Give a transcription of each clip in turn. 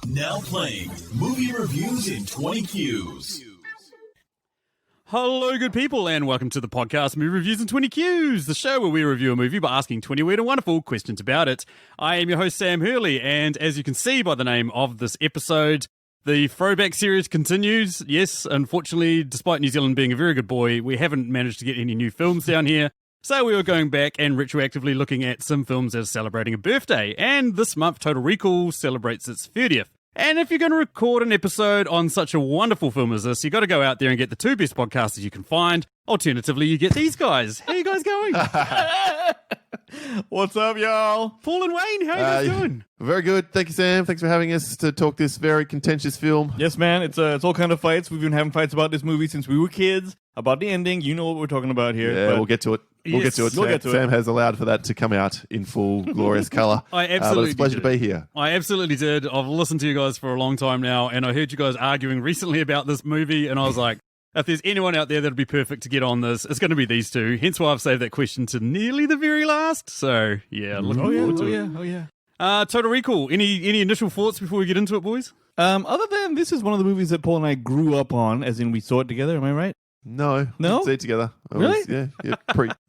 Now playing movie reviews in 20 Qs. Hello, good people, and welcome to the podcast Movie Reviews in 20 Qs, the show where we review a movie by asking 20 weird and wonderful questions about it. I am your host, Sam Hurley, and as you can see by the name of this episode, the throwback series continues. Yes, unfortunately, despite New Zealand being a very good boy, we haven't managed to get any new films down here. So we were going back and retroactively looking at some films that are celebrating a birthday. And this month, Total Recall celebrates its 30th. And if you're going to record an episode on such a wonderful film as this, you got to go out there and get the two best podcasters you can find. Alternatively, you get these guys. How are you guys going? What's up, y'all? Paul and Wayne, how are you guys doing? Very good. Thank you, Sam. Thanks for having us to talk this very contentious film. Yes, man. It's all kind of fights. We've been having fights about this movie since we were kids. About the ending. You know what we're talking about here. Yeah, we'll get to it. We'll get to it. Sam has allowed for that to come out in full glorious colour. I absolutely it's a pleasure to be here. I absolutely did. I've listened to you guys for a long time now, and I heard you guys arguing recently about this movie, and I was like, if there's anyone out there that'd be perfect to get on this, it's going to be these two. Hence why I've saved that question to nearly the very last. So, yeah, looking forward to it. Oh, yeah. Total Recall. Any initial thoughts before we get into it, boys? Other than this is one of the movies that Paul and I grew up on, as in we saw it together. Am I right? No? No? See it together. Really? Yeah.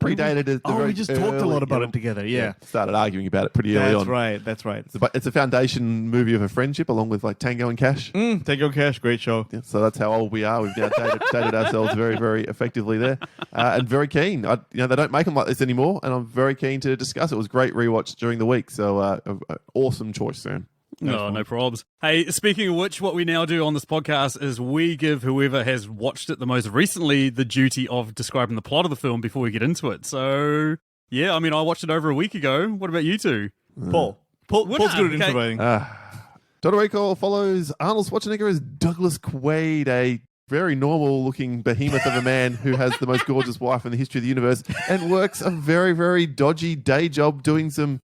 Predated it. We just talked a lot about it together, yeah. Started arguing about it pretty early on. That's right. It's a foundation movie of a friendship along with like Tango and Cash. Tango and Cash, great show. Yeah, so that's how old we are. We've now dated ourselves very, very effectively there. And very keen. They don't make them like this anymore, and I'm very keen to discuss it. It was a great rewatch during the week, so awesome choice, Sam. No probs. Hey, speaking of which, what we now do on this podcast is we give whoever has watched it the most recently the duty of describing the plot of the film before we get into it. So, yeah, I mean, I watched it over a week ago. What about you two? Paul's good at introverting. Total Recall follows Arnold Schwarzenegger as Douglas Quaid, a very normal-looking behemoth of a man who has the most gorgeous wife in the history of the universe and works a very, very dodgy day job doing some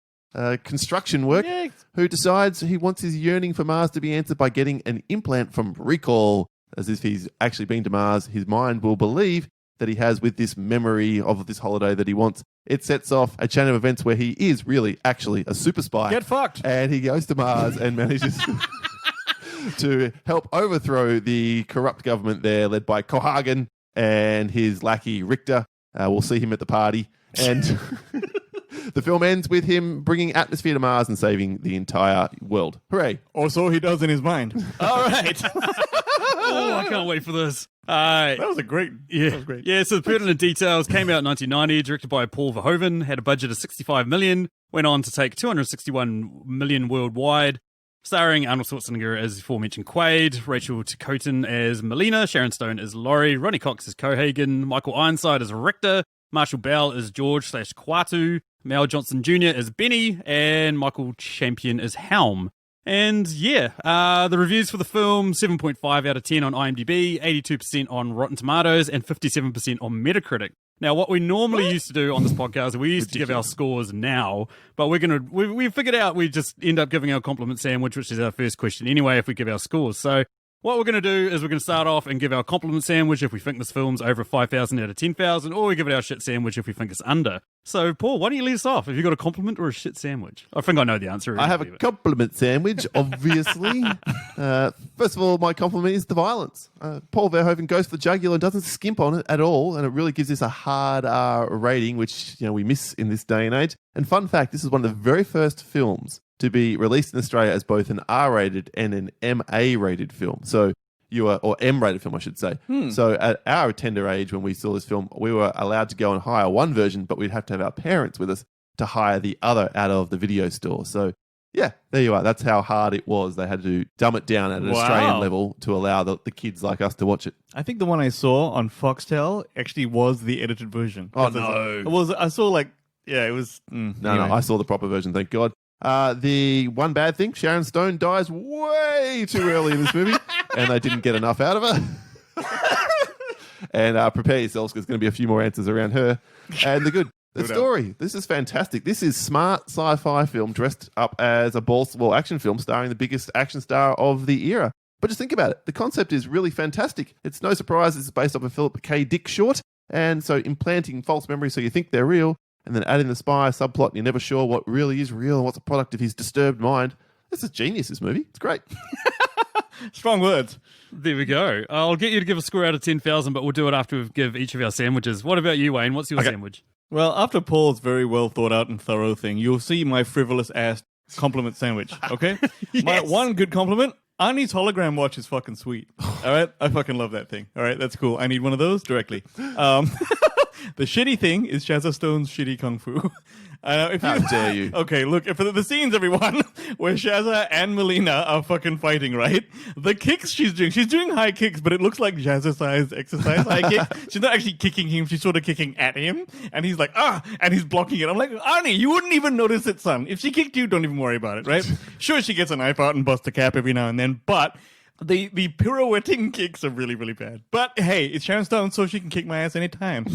construction work, who decides he wants his yearning for Mars to be answered by getting an implant from Recall. As if he's actually been to Mars, his mind will believe that he has with this memory of this holiday that he wants. It sets off a chain of events where he is really actually a super spy. Get fucked. And he goes to Mars and manages to help overthrow the corrupt government there led by Cohagen and his lackey Richter. We'll see him at the party. And the film ends with him bringing atmosphere to Mars and saving the entire world. Hooray. Or so he does in his mind. All right. I can't wait for this. That was great. Yeah, so the pertinent details came out in 1990, directed by Paul Verhoeven, had a budget of $65 million, went on to take $261 million worldwide, starring Arnold Schwarzenegger as aforementioned Quaid, Rachel Ticotin as Melina, Sharon Stone as Laurie, Ronnie Cox as Cohagen, Michael Ironside as Richter, Marshall Bell as George/Quatu, Mel Johnson Jr. as Benny, and Michael Champion as Helm. And the reviews for the film, 7.5 out of 10 on IMDb, 82% on Rotten Tomatoes, and 57% on Metacritic. Now, what we normally used to do on this podcast, we used to give our scores now, but we figured out we just end up giving our compliment sandwich, which is our first question anyway, if we give our scores. So what we're going to do is we're going to start off and give our compliment sandwich if we think this film's over 5,000 out of 10,000, or we give it our shit sandwich if we think it's under. So, Paul, why don't you lead us off? Have you got a compliment or a shit sandwich? I think I know the answer. I have a compliment sandwich, obviously. First of all, my compliment is the violence. Paul Verhoeven goes for the jugular and doesn't skimp on it at all, and it really gives this a hard R rating, which we miss in this day and age. And fun fact, this is one of the very first films to be released in Australia as both an R-rated and an MA-rated film. So or M-rated film, I should say. So at our tender age, when we saw this film, we were allowed to go and hire one version, but we'd have to have our parents with us to hire the other out of the video store. So yeah, there you are. That's how hard it was. They had to dumb it down at an Australian level to allow the kids like us to watch it. I think the one I saw on Foxtel actually was the edited version. Oh, no. I saw it was... No, I saw the proper version, thank God. The one bad thing, Sharon Stone dies way too early in this movie, and they didn't get enough out of her. And prepare yourselves, because there's going to be a few more answers around her. And the story. This is fantastic. This is smart sci-fi film dressed up as a balls-to-wall action film starring the biggest action star of the era. But just think about it. The concept is really fantastic. It's no surprise this is based off a Philip K. Dick short, and so implanting false memories so you think they're real, and then adding the spy subplot and you're never sure what really is real and what's a product of his disturbed mind. This is genius, this movie. It's great. Strong words. There we go. I'll get you to give a score out of 10,000, but we'll do it after we give each of our sandwiches. What about you, Wayne? What's your sandwich? Well, after Paul's very well thought out and thorough thing, you'll see my frivolous ass compliment sandwich, okay? My one good compliment, Arnie's hologram watch is fucking sweet. All right? I fucking love that thing. All right? That's cool. I need one of those directly. The shitty thing is Shazza Stone's shitty kung fu. How dare you? Okay, look, for the scenes, everyone, where Shazza and Melina are fucking fighting, right? The kicks she's doing high kicks, but it looks like Shazza-sized exercise high kicks. She's not actually kicking him, she's sort of kicking at him, and he's like, and he's blocking it. I'm like, Arnie, you wouldn't even notice it, son. If she kicked you, don't even worry about it, right? Sure, she gets a knife out and busts a cap every now and then, but the pirouetting kicks are really, really bad. But hey, it's Sharon Stone, so she can kick my ass anytime.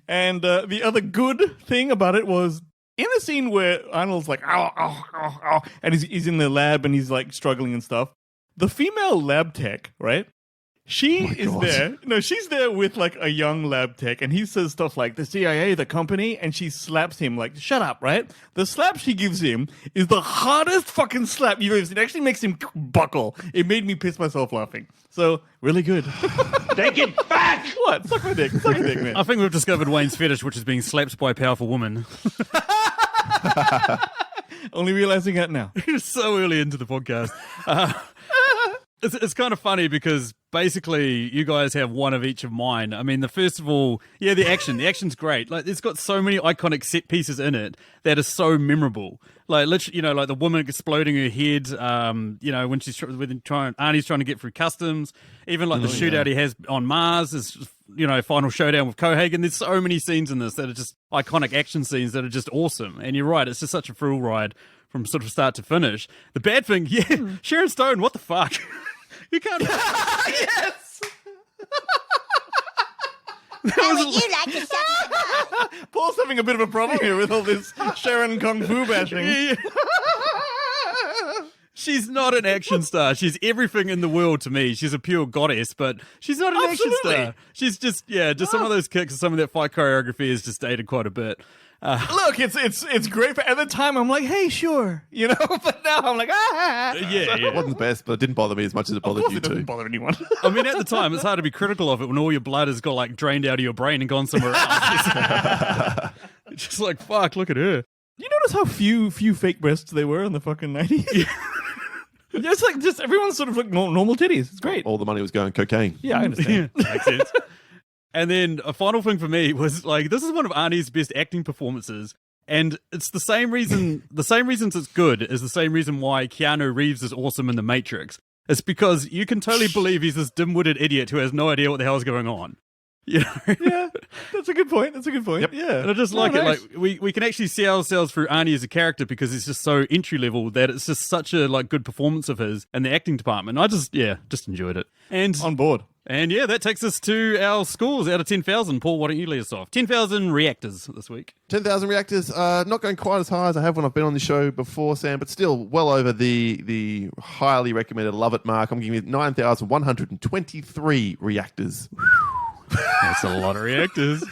And the other good thing about it was in the scene where Arnold's like, ow, ow, ow, ow, and he's in the lab and he's like struggling and stuff. The female lab tech, right? She is there. No, she's there with like a young lab tech, and he says stuff like the CIA, the company, and she slaps him like, shut up, right? The slap she gives him is the hardest fucking slap you've ever seen. It actually makes him buckle. It made me piss myself laughing. So, really good. Take it back! What? Suck my dick. Suck my dick, man. I think we've discovered Wayne's fetish, which is being slapped by a powerful woman. Only realizing that now. So early into the podcast. It's kind of funny because basically you guys have one of each of mine. I mean, first of all, yeah, the action's great. Like, it's got so many iconic set pieces in it that are so memorable. Like, literally, like the woman exploding her head. When Arnie's trying to get through customs. Even like the shootout he has on Mars is, final showdown with Cohagen. There's so many scenes in this that are just iconic action scenes that are just awesome. And you're right, it's just such a thrill ride from sort of start to finish. The bad thing, Sharon Stone, what the fuck? You can't. Yes! How would you like to suck my butt? Paul's having a bit of a problem here with all this Sharon Kung Fu bashing. She's not an action star. She's everything in the world to me. She's a pure goddess, but she's not an action star. She's just some of those kicks and some of that fight choreography is just dated quite a bit. Look, it's great. At the time, I'm like, hey, sure, But now I'm like, It wasn't the best, but it didn't bother me as much as it bothered you it doesn't two. bother anyone. I mean, at the time, it's hard to be critical of it when all your blood has got like drained out of your brain and gone somewhere else. It's just like, fuck, look at her. You notice how few fake breasts there were in the fucking 90s? It's like just everyone's sort of like normal titties. It's great. All the money was going cocaine. Yeah, I understand. Makes sense. And then a final thing for me was like, this is one of Arnie's best acting performances. And it's the same reasons it's good is the same reason why Keanu Reeves is awesome in The Matrix. It's because you can totally believe he's this dim-witted idiot who has no idea what the hell is going on. Yeah, that's a good point. Yep. Yeah. And I just like it. Like we can actually see ourselves through Arnie as a character because he's just so entry level that it's just such a like good performance of his in the acting department. I just enjoyed it. And On board. And that takes us to our scores out of 10,000. Paul, why don't you lead us off? 10,000 reactors this week. 10,000 reactors. Not going quite as high as I have when I've been on the show before, Sam, but still well over the highly recommended love it mark. I'm giving it 9,123 reactors. That's a lot of reactors.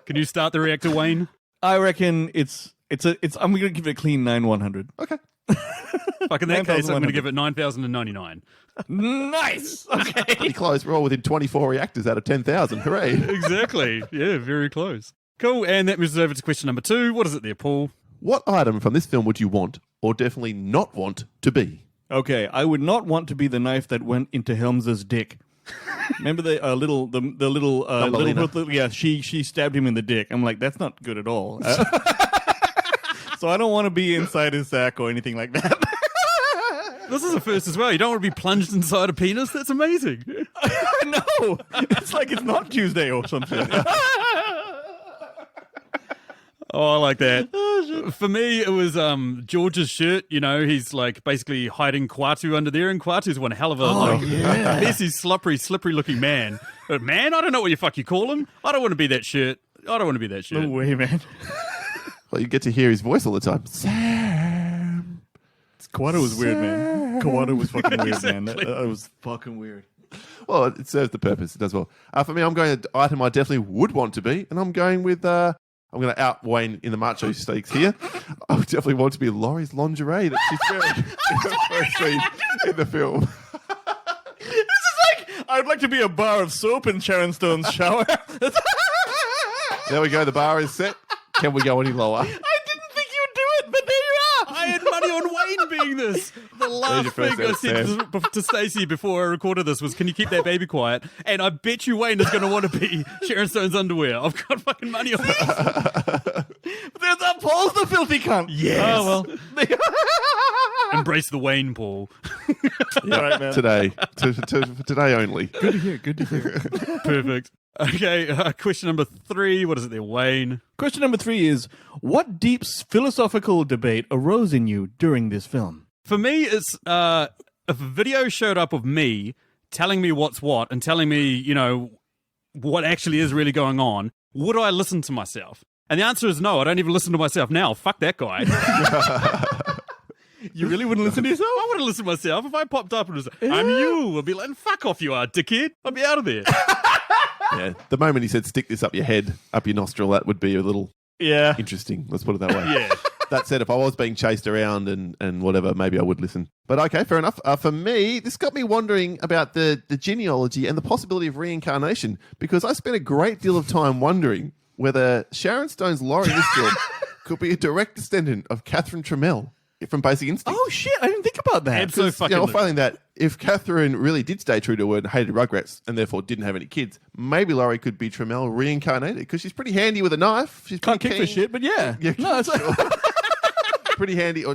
Can you start the reactor, Wayne? I reckon it's I'm going to give it a clean 9,100. Okay. Like in that case, I'm going to give it 9,099. Nice. Okay. Pretty close. We're all within 24 reactors out of 10,000. Hooray. Exactly. Yeah, very close. Cool. And that moves us over to question number 2. What is it there, Paul? What item from this film would you want or definitely not want to be? Okay, I would not want to be the knife that went into Helms's dick. Remember the Thumbelina. yeah, she stabbed him in the dick. I'm like, that's not good at all. So I don't want to be inside his sack or anything like that. This is a first as well. You don't want to be plunged inside a penis? That's amazing. No, it's like it's not Tuesday or something. Oh, I like that. For me, it was George's shirt. He's like basically hiding Quatu under there, and Quatu's one hell of a messy, slippery looking man. But man, I don't know what you call him. I don't want to be that shirt. No way, man. Well, you get to hear his voice all the time. Sam. Kawada was weird, man. Kawada was fucking weird, man. Exactly. That was fucking weird. Well, it serves the purpose. It does well. For me, I'm going to item I definitely would want to be, and I'm going with I'm going to out Wayne in the macho stakes here. I would definitely want to be Laurie's lingerie that she's wearing in the first scene in the film. This is like, I'd like to be a bar of soap in Sharon Stone's shower. There we go. The bar is set. Can we go any lower? I didn't think you'd do it, but there you are. I had money on Wayne being this. The last your first thing I answer, said to Stacey before I recorded this was, can you keep that baby quiet? And I bet you Wayne is going to want to be Sharon Stone's underwear. I've got fucking money on this. There's that Paul's the filthy cunt. Yes. Oh, well. Embrace the Wayne, Paul. All right, man. Today. Today only. Good to hear. Good to hear. Perfect. Okay, question number 3. What is it there, Wayne? Question number 3 is, what deep philosophical debate arose in you during this film? For me, it's if a video showed up of me telling me what's what and telling me, you know, what actually is really going on, would I listen to myself? And the answer is no. I don't even listen to myself now. Fuck that guy. You really wouldn't listen to yourself? I wouldn't listen to myself. If I popped up and was like, I'm you, I'd be like, fuck off, you are, dickhead. I'd be out of there. Yeah. The moment he said, stick this up your head, up your nostril, that would be a little Yeah. interesting. Let's put it that way. Yeah. That said, if I was being chased around and whatever, maybe I would listen. But okay, fair enough. For me, this got me wondering about the genealogy and the possibility of reincarnation, because I spent a great deal of time wondering whether Sharon Stone's Laurie in this film could be a direct descendant of Catherine Trammell from Basic Instinct. Oh, shit. I didn't think about that. Absolutely fucking. I'm finding that if Catherine really did stay true to her word and hated Rugrats and therefore didn't have any kids, maybe Laurie could be Trammell reincarnated, because she's pretty handy with a knife. She's Can't pretty kick for keen. shit, but yeah. Yeah, No, it's pretty handy.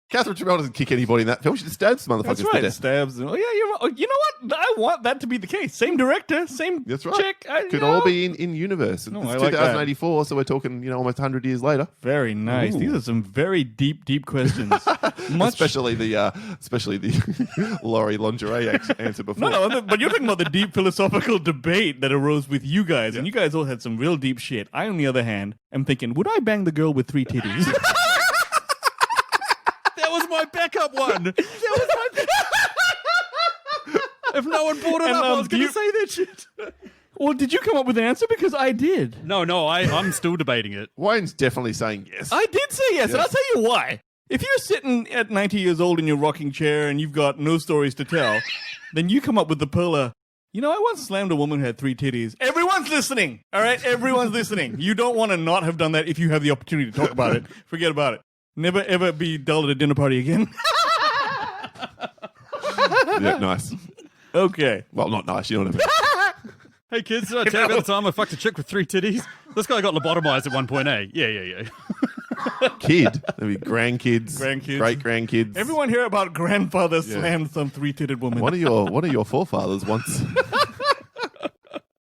Catherine Trammell doesn't kick anybody in that film. She just stabs motherfuckers That's to right. death. Stabs. Oh, yeah, you're right. Oh, you know what? I want that to be the case. Same director, same That's right. chick. Could all be in universe. No, It's I like that. 2084, so we're talking, almost 100 years later. Very nice. Ooh. These are some very deep questions. Especially the Laurie lingerie answer before. No, but you're talking about the deep philosophical debate that arose with you guys, and you guys all had some real deep shit. I, on the other hand, am thinking, would I bang the girl with 3 titties? That was my backup one. That was my If no one brought it And, up, I was do going you- to say that shit. Well, did you come up with an answer? Because I did. No, I'm still debating it. Wayne's definitely saying yes. I did say yes, and I'll tell you why. If you're sitting at 90 years old in your rocking chair and you've got no stories to tell, then you come up with the perla. I once slammed a woman who had 3 titties. Everyone's listening, all right? Everyone's listening. You don't want to not have done that if you have the opportunity to talk about it. Forget about it. Never, ever be dull at a dinner party again. Yeah, nice. Okay. Well, not nice. You know what I mean. Hey kids, did I tell you about the time I fucked a chick with 3 titties? This guy got lobotomized at one point, eh? Yeah. Kid. Maybe grandkids. Grandkids. Great-grandkids. Everyone hear about grandfather slammed some 3-titted woman. One of your forefathers once.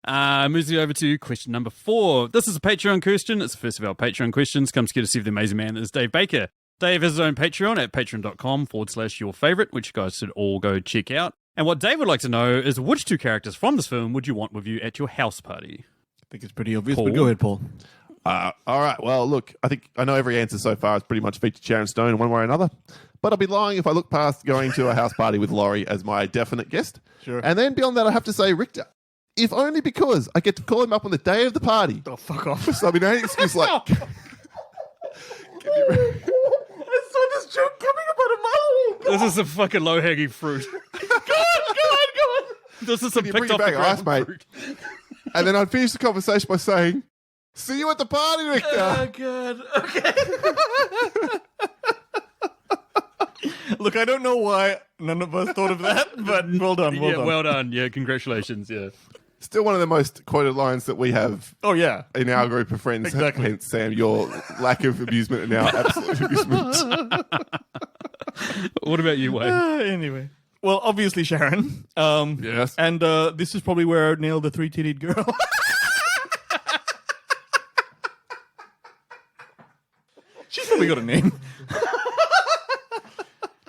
Moving over to question number 4. This is a Patreon question. It's the first of our Patreon questions. Comes courtesy of the amazing man that is Dave Baker. Dave has his own Patreon at patreon.com/yourfavorite, which you guys should all go check out. And what Dave would like to know is, which 2 characters from this film would you want with you at your house party? I think it's pretty obvious, Paul? but go ahead, Paul. All right. Well, look, I think I know every answer so far has pretty much featured Sharon Stone in one way or another. But I'd be lying if I look past going to a house party with Laurie as my definite guest. Sure. And then beyond that, I have to say Richter. If only because I get to call him up on the day of the party. Oh, fuck off. So, I mean, any excuse like... I saw this joke coming about a mile. This is some fucking low-hanging fruit. Go on. This is some Can you picked bring off it the back ice, ground mate? fruit. And then I'd finish the conversation by saying, see you at the party, Richter. Oh, God. Okay. Look, I don't know why none of us thought of that, but well done. Well done. Yeah, congratulations. Yeah. Still one of the most quoted lines that we have Oh, yeah. in our group of friends. Exactly. Hence, Sam, your lack of amusement and our absolute amusement. What about you, Wayne? Anyway. Well, obviously, Sharon. Yes. And this is probably where I nailed the 3-titted girl. She's probably got a name.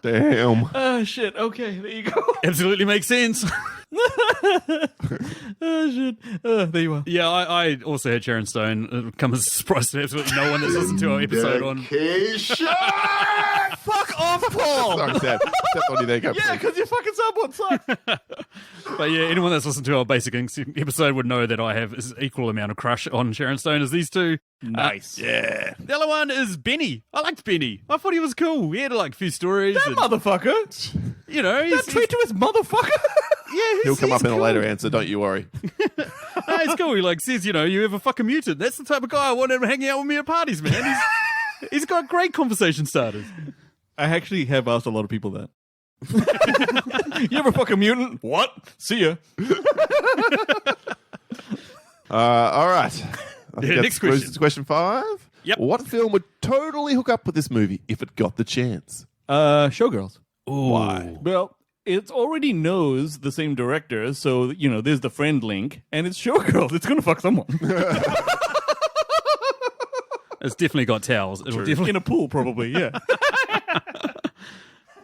Damn. Oh, shit. Okay, there you go. Absolutely makes sense. No, Oh, shit. There you are. Yeah, I also had Sharon Stone. It come as a surprise to absolutely no one that's listened to our episode on. Fuck off, Paul! Sorry, Sam. Stepped on you there. Go, Yeah, please. because your fucking subword sucks. But yeah, anyone that's listened to our Basic Instinct episode would know that I have an equal amount of crush on Sharon Stone as these two. Nice. Yeah. The other one is Benny. I liked Benny. I thought he was cool. He had like a few stories. That and, motherfucker. you know, That traitorous motherfucker. He'll come up in a later answer, don't you worry. it's cool. He like says, you know, you have a fucking mutant. That's the type of guy I want him hanging out with me at parties, man. He's got great conversation starters. I actually have asked a lot of people that. You ever fuck a mutant? What? See ya. All right. I think Yeah, that's next question. Question 5. Yep. What film would totally hook up with this movie if it got the chance? Showgirls. Why? Well, it already knows the same director, so, you know, there's the friend link, and it's Showgirls. It's gonna fuck someone. It's definitely got towels. It'll definitely In a pool, probably, yeah.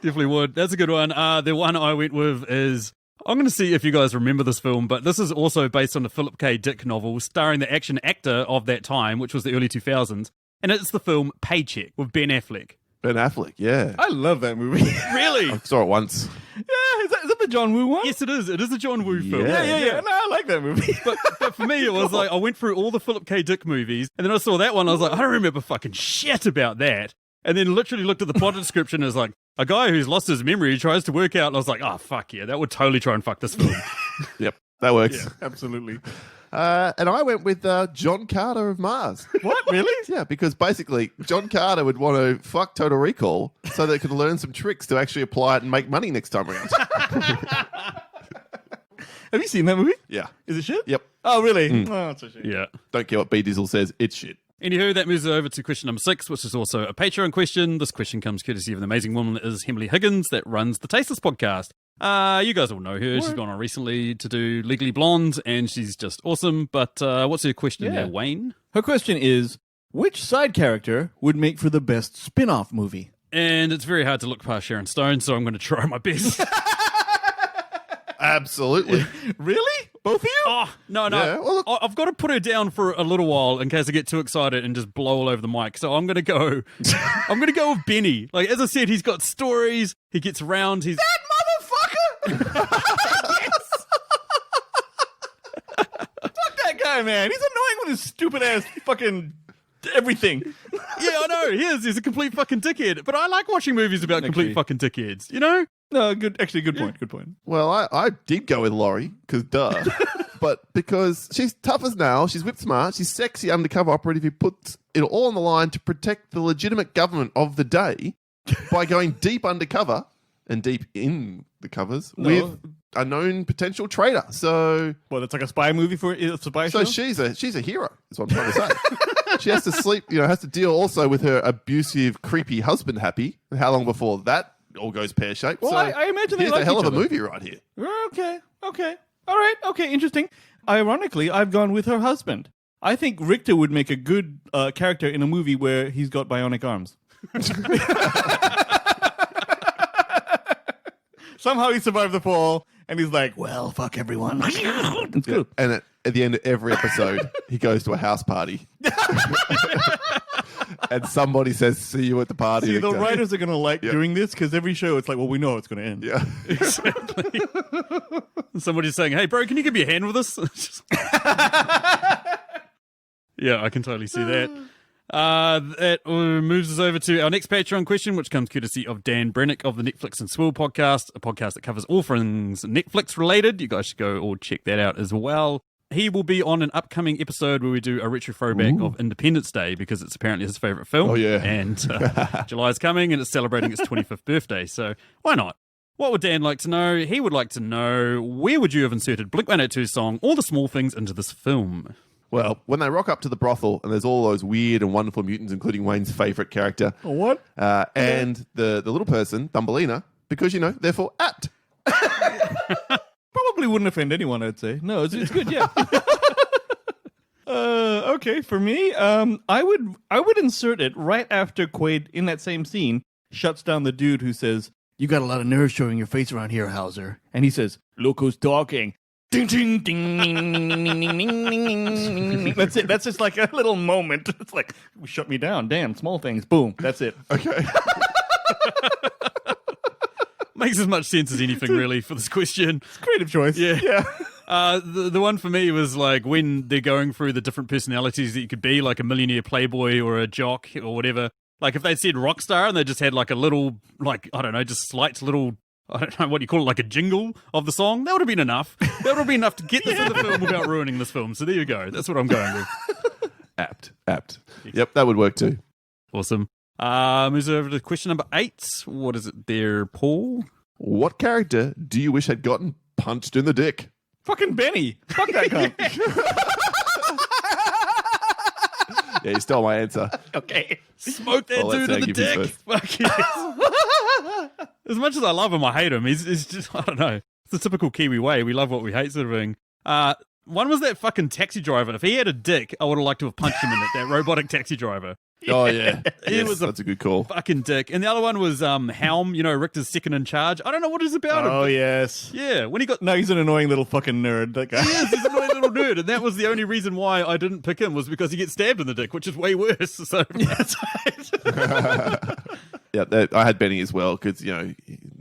Definitely would. That's a good one. The one I went with is, I'm going to see if you guys remember this film, but this is also based on the Philip K. Dick novel starring the action actor of that time, which was the early 2000s. And it's the film Paycheck with Ben Affleck. Ben Affleck, yeah. I love that movie. Really? I saw it once. Yeah, is that the John Woo one? Yes, it is. It is a John Woo film. Yeah. No, I like that movie. But for me, it was like, I went through all the Philip K. Dick movies, and then I saw that one, I was like, I don't remember fucking shit about that. And then literally looked at the plot description as like, a guy who's lost his memory tries to work out, and I was like, oh, fuck yeah, that would totally try and fuck this film. Yep, that works. Absolutely. And I went with John Carter of Mars. What? Really? Yeah, because basically John Carter would want to fuck Total Recall so they could learn some tricks to actually apply it and make money next time around. Have you seen that movie? Yeah. Is it shit? Yep. Oh, really? Oh, it's a shit. Yeah. Don't care what B Dizzle says. It's shit. Anywho, that moves over to question number 6, which is also a Patreon question. This question comes courtesy of an amazing woman that is Emily Higgins that runs the Tasteless podcast. You guys all know her. She's gone on recently to do Legally Blonde, and she's just awesome. But what's her question there, Wayne? Her question is, which side character would make for the best spin-off movie? And it's very hard to look past Sharon Stone, so I'm going to try my best. Absolutely. Really? Both of you? Oh, no. Yeah, well, look- I've got to put her down for a little while in case I get too excited and just blow all over the mic. So I'm going to go with Benny. Like, as I said, he's got stories. He gets around. He's That motherfucker! Fuck that guy, man. He's annoying with his stupid ass fucking everything. yeah, I know. He is. He's a complete fucking dickhead. But I like watching movies about complete fucking dickheads, you know? No, good point. Good point. Well, I did go with Laurie, because duh. But because she's tough as nails, she's whip smart, she's sexy undercover operative who puts it all on the line to protect the legitimate government of the day by going deep undercover and deep in the covers with a known potential traitor. So, Well, it's like a spy movie for a spy show? she's a hero, is what I'm trying to say. She has to sleep, has to deal also with her abusive, creepy husband, Happy. And how long before that all goes pear-shaped? Well, So I imagine they here's like a hell each of a other. movie right here. Okay. All right. Okay, interesting. Ironically, I've gone with her husband. I think Richter would make a good character in a movie where he's got bionic arms. Somehow he survived the fall, and he's like, well, fuck everyone. It's good. And at the end of every episode, he goes to a house party. And somebody says, see you at the party. See, the Victor." writers are going to like doing this, because every show, it's like, well, we know it's going to end. Yeah. Exactly. Somebody's saying, hey, bro, can you give me a hand with this? Yeah, I can totally see that. That moves us over to our next Patreon question, which comes courtesy of Dan Brennick of the Netflix and Swill podcast, a podcast that covers all things Netflix related. You guys should go or check that out as well. He will be on an upcoming episode where we do a retro throwback of Independence Day because it's apparently his favorite film. Oh, yeah. And July's coming and it's celebrating its 25th birthday. So why not? What would Dan like to know? He would like to know, where would you have inserted Blink-182's song, All the Small Things, into this film? Well, when they rock up to the brothel and there's all those weird and wonderful mutants, including Wayne's favorite character. What? And the little person, Thumbelina, because, therefore apt. Probably wouldn't offend anyone, I'd say. No, it's good, yeah. Okay, for me, I would insert it right after Quaid, in that same scene, shuts down the dude who says, you got a lot of nerve showing your face around here, Hauser. And he says, look who's talking. Ding, ding, ding, ding, ding, ding, ding, ding, ding. That's it. That's just like a little moment. It's like, shut me down. Damn, small things. Boom. That's it. Okay. Makes as much sense as anything, really, for this question. It's a creative choice. Yeah. The one for me was like when they're going through the different personalities that you could be, like a millionaire playboy or a jock or whatever. Like if they said rock star and they just had like a little, like, I don't know, just slight little, I don't know, what do you call it, like a jingle of the song, that would have been enough. That would have been enough to get this in the film without ruining this film. So there you go. That's what I'm going with. Apt. Yep, that would work too. Awesome. Moves over to question number 8. What is it there, Paul? What character do you wish had gotten punched in the dick? Fucking Benny. Fuck that cunt. Yeah, you stole my answer. Okay. Smoke that I'll let dude in Sam the give you dick. first. Fuck yes. As much as I love him, I hate him. He's just, I don't know. It's the typical Kiwi way. We love what we hate sort of thing. One was that fucking taxi driver. If he had a dick, I would have liked to have punched him in it. That robotic taxi driver. Oh, yeah. It was That's a good call. Fucking dick. And the other one was Helm, Richter's second in charge. I don't know what it's about him. Oh, yes. Yeah, when he got... No, he's an annoying little fucking nerd, that guy. Yes, he's an annoying little nerd. And that was the only reason why I didn't pick him, was because he gets stabbed in the dick, which is way worse. So that's Yeah, I had Benny as well because,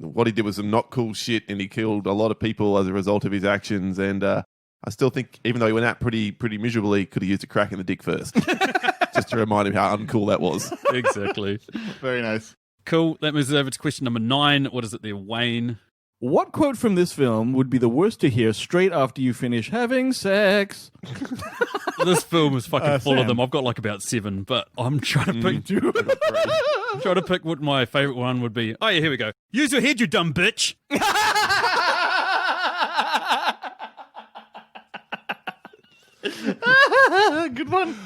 what he did was some not cool shit and he killed a lot of people as a result of his actions. And I still think, even though he went out pretty miserably, could have used a crack in the dick first. Just to remind him how uncool that was. Exactly. Very nice. Cool. That moves over to question number 9. What is it there, Wayne? What quote from this film would be the worst to hear straight after you finish having sex? This film is fucking full Sam. of them. I've got like about 7, but I'm trying to pick 2. I'm trying to pick what my favourite one would be. Oh, yeah, here we go. Use your head, you dumb bitch. Good one.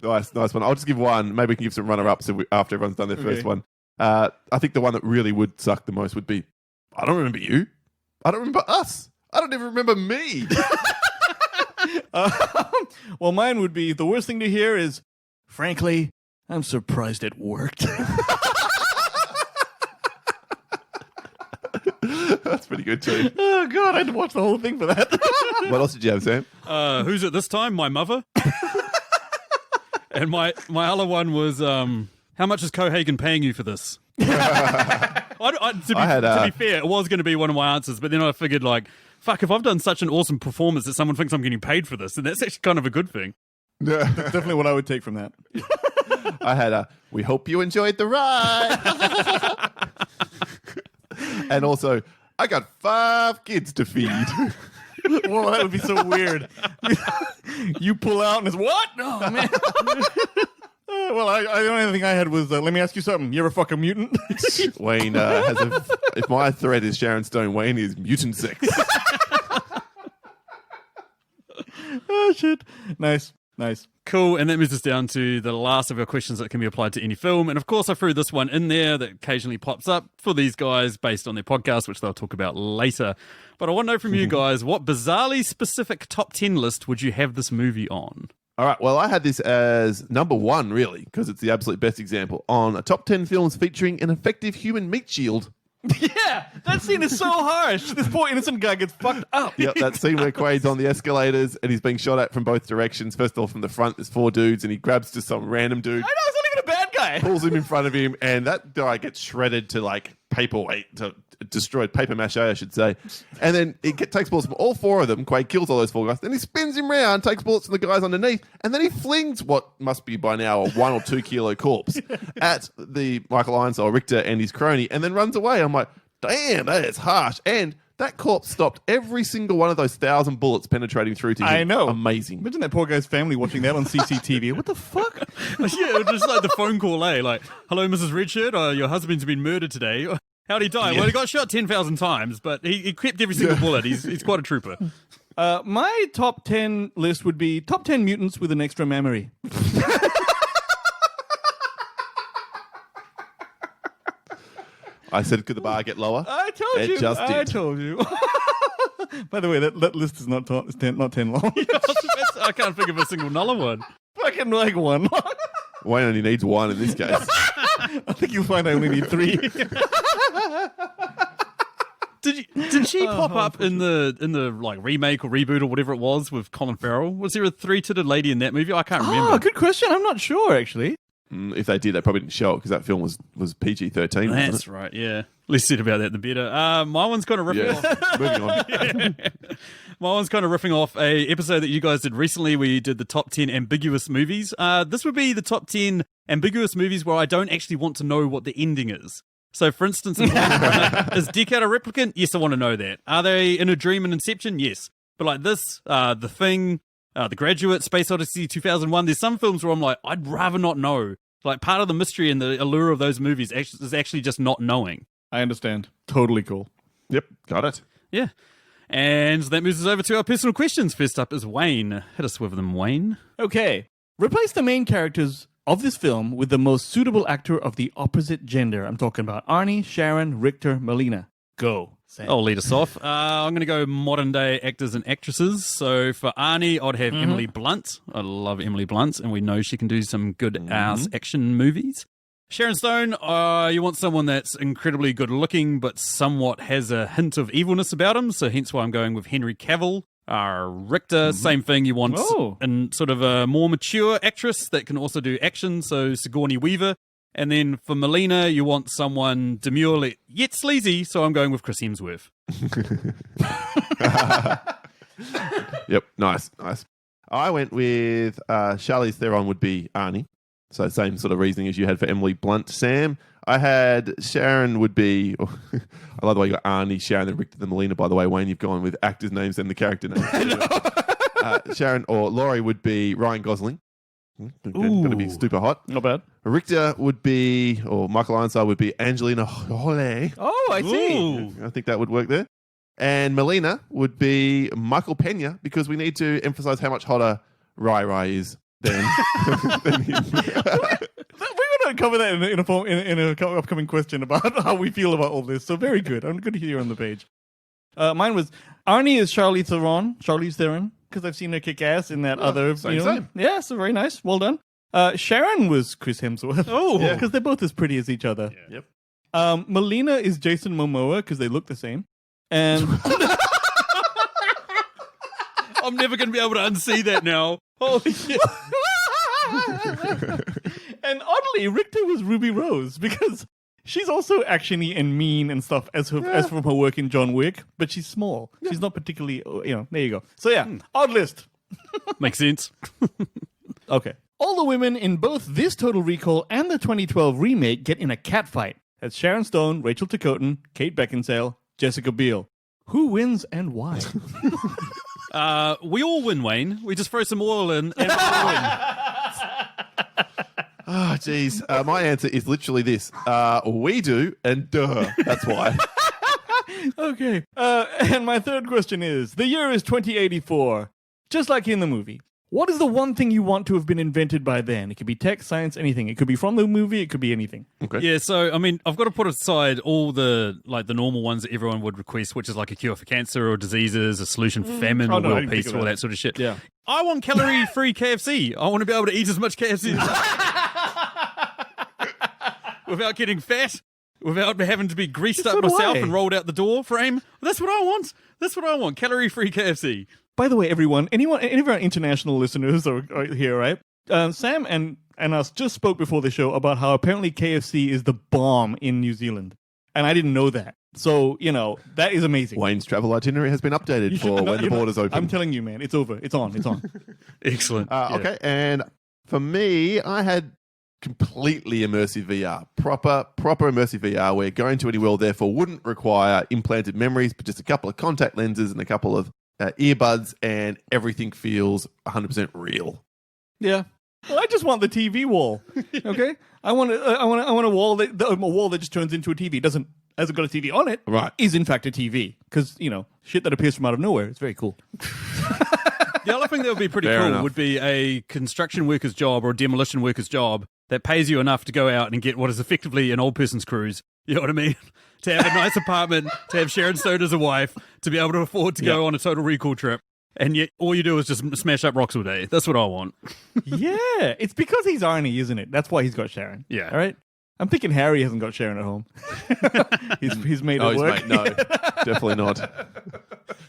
Nice one. I'll just give one. Maybe we can give some runner-ups after everyone's done their first one. I think the one that really would suck the most would be, I don't remember you. I don't remember us. I don't even remember me. Well, mine would be, the worst thing to hear is, frankly, I'm surprised it worked. That's pretty good too. Oh, God, I had to watch the whole thing for that. What else did you have, Sam? Who's it this time? My mother. And my other one was, how much is Cohagen paying you for this? To be fair, it was going to be one of my answers, but then I figured, like, fuck, if I've done such an awesome performance that someone thinks I'm getting paid for this, then that's actually kind of a good thing. That's definitely what I would take from that. I had we hope you enjoyed the ride. And also, I got 5 kids to feed. Well, that would be so weird. You pull out and it's, what? Oh, man. Well, the only thing I had was, let me ask you something. You ever fuck a mutant? Wayne has if my thread is Sharon Stone, Wayne is mutant sex. Oh, shit. Nice. Cool, and that moves us down to the last of our questions that can be applied to any film. And of course, I threw this one in there that occasionally pops up for these guys based on their podcast, which they'll talk about later. But I want to know from you guys, what bizarrely specific top 10 list would you have this movie on? All right, well, I had this as number 1, really, because it's the absolute best example, on a top 10 films featuring an effective human meat shield. Yeah, that scene is so harsh. This poor innocent guy gets fucked up. Yep, that scene where Quaid's on the escalators and he's being shot at from both directions. First of all, from the front, there's 4 dudes, and he grabs just some random dude, I know, it's not even a bad guy. pulls him in front of him, and that guy gets shredded to like paperweight, to destroyed paper mache, I should say. And then he takes bullets from all 4 of them. Quaid kills all those 4 guys. Then he spins him round, takes bullets from the guys underneath, and then he flings what must be by now a 1 or 2 kilo corpse at the Michael Ironside, Richter, and his crony, and then runs away. I'm like, damn, that is harsh. And that corpse stopped every single one of those 1,000 bullets penetrating through to him. I know. Amazing. Imagine that poor guy's family watching that on CCTV. What the fuck? Yeah, it was just like the phone call, like, hello, Mrs. Redshirt, your husband's been murdered today. How'd he die? Well, he got shot 10,000 times, but he kept every single bullet. He's quite a trooper. My top 10 list would be top 10 mutants with an extra memory. I said, could the bar get lower? I told It you. just I did. told you. By the way, that list is not 10 long. I can't think of a single nuller one. Fucking like one. Wayne only needs 1 in this case. I think you'll find I only need 3. Did she pop up in the like remake or reboot or whatever it was with Colin Farrell? Was there a three-titted lady in that movie? I can't remember. Oh, good question. I'm not sure actually. If they did, they probably didn't show it because that film was PG-13. That's right, yeah. Less said about that, the better. My one's kind of riffing off. Moving on. My one's kind of riffing off a episode that you guys did recently where you did the top 10 ambiguous movies. This would be the top 10 ambiguous movies where I don't actually want to know what the ending is. So, for instance, is Deckard a replicant? Yes, I want to know that. Are they in a dream and Inception? Yes. But like this, The Thing, The Graduate, Space Odyssey 2001, there's some films where I'm like, I'd rather not know. Like, part of the mystery and the allure of those movies is actually just not knowing. I understand. Totally cool. Yep, got it. Yeah. And that moves us over to our personal questions. First up is Wayne. Hit us with them, Wayne. Okay. Replace the main characters of this film with the most suitable actor of the opposite gender. I'm talking about Arnie, Sharon, Richter, Melina. Go. Sam. I'll lead us off. I'm going to go modern day actors and actresses. So for Arnie, I'd have Emily Blunt. I love Emily Blunt, and we know she can do some good ass action movies. Sharon Stone, you want someone that's incredibly good looking, but somewhat has a hint of evilness about him. So hence why I'm going with Henry Cavill. Richter, same thing. You want and sort of a more mature actress that can also do action. So Sigourney Weaver. And then for Melina, you want someone demure yet sleazy, so I'm going with Chris Hemsworth. Yep, nice. I went with Charlize Theron would be Arnie. So same sort of reasoning as you had for Emily Blunt. Sam, I had Sharon would be... I love the way you got Arnie, Sharon, then Richter, then Melina. By the way, Wayne, you've gone with actors' names and the character names. Sharon or Laurie would be Ryan Gosling. Going to be super hot. Not bad. Richter would be, or Michael Ironside would be Angelina Jolie. Oh, I see. I think that would work there. And Melina would be Michael Pena because we need to emphasize how much hotter Rai is than him. We're going to cover that in an upcoming question about how we feel about all this. So very good. I'm good to hear you on the page. Mine was Arnie is Charlize Theron. Because I've seen her kick ass in that other... Same. Yeah, so very nice. Well done. Sharon was Chris Hemsworth. Oh. Yeah, because they're both as pretty as each other. Yeah. Yep. Melina is Jason Momoa because they look the same. And... I'm never going to be able to unsee that now. Holy shit. And oddly, Richter was Ruby Rose because... She's also actiony and mean and stuff as from her work in John Wick, but she's small. Yeah. She's not particularly, there you go. So yeah, odd list. Makes sense. Okay. All the women in both this Total Recall and the 2012 remake get in a catfight. That's Sharon Stone, Rachel Ticotin, Kate Beckinsale, Jessica Biel. Who wins and why? We all win, Wayne. We just throw some oil in and we win. Oh, geez. My answer is literally this. We do, and duh. That's why. Okay. And my third question is, the year is 2084. Just like in the movie. What is the one thing you want to have been invented by then? It could be tech, science, anything. It could be from the movie. It could be anything. Okay. Yeah, so, I mean, I've got to put aside all the normal ones that everyone would request, which is like a cure for cancer or diseases, a solution for famine or world peace, all that sort of shit. Yeah. I want calorie-free KFC. I want to be able to eat as much KFC without getting fat, without having to be greased up myself and rolled out the door frame. That's what I want. That's what I want. Calorie-free KFC. By the way, everyone, any of our international listeners are here, right? Sam and us just spoke before the show about how apparently KFC is the bomb in New Zealand. And I didn't know that. So, that is amazing. Wayne's travel itinerary has been updated for when the borders open. I'm telling you, man, it's over. It's on. Excellent. Okay, and for me, I had completely immersive VR. Proper immersive VR where going to any world therefore wouldn't require implanted memories, but just a couple of contact lenses and a couple of earbuds, and everything feels 100% real. Yeah. Well, I just want the TV wall. Okay, I want a wall that just turns into a TV. Hasn't got a TV on it. Right. Is in fact a TV because shit that appears from out of nowhere. It's very cool. The other thing that would be pretty Fair cool enough. would be a construction worker's job or a demolition worker's job that pays you enough to go out and get what is effectively an old person's cruise. You know what I mean? To have a nice apartment, to have Sharon Stone as a wife, to be able to afford to go on a Total Recall trip. And yet all you do is just smash up rocks all day. That's what I want. Yeah. It's because he's Arnie, isn't it? That's why he's got Sharon. Yeah. All right? I'm thinking Harry hasn't got Sharon at home. he's made it work. No, definitely not.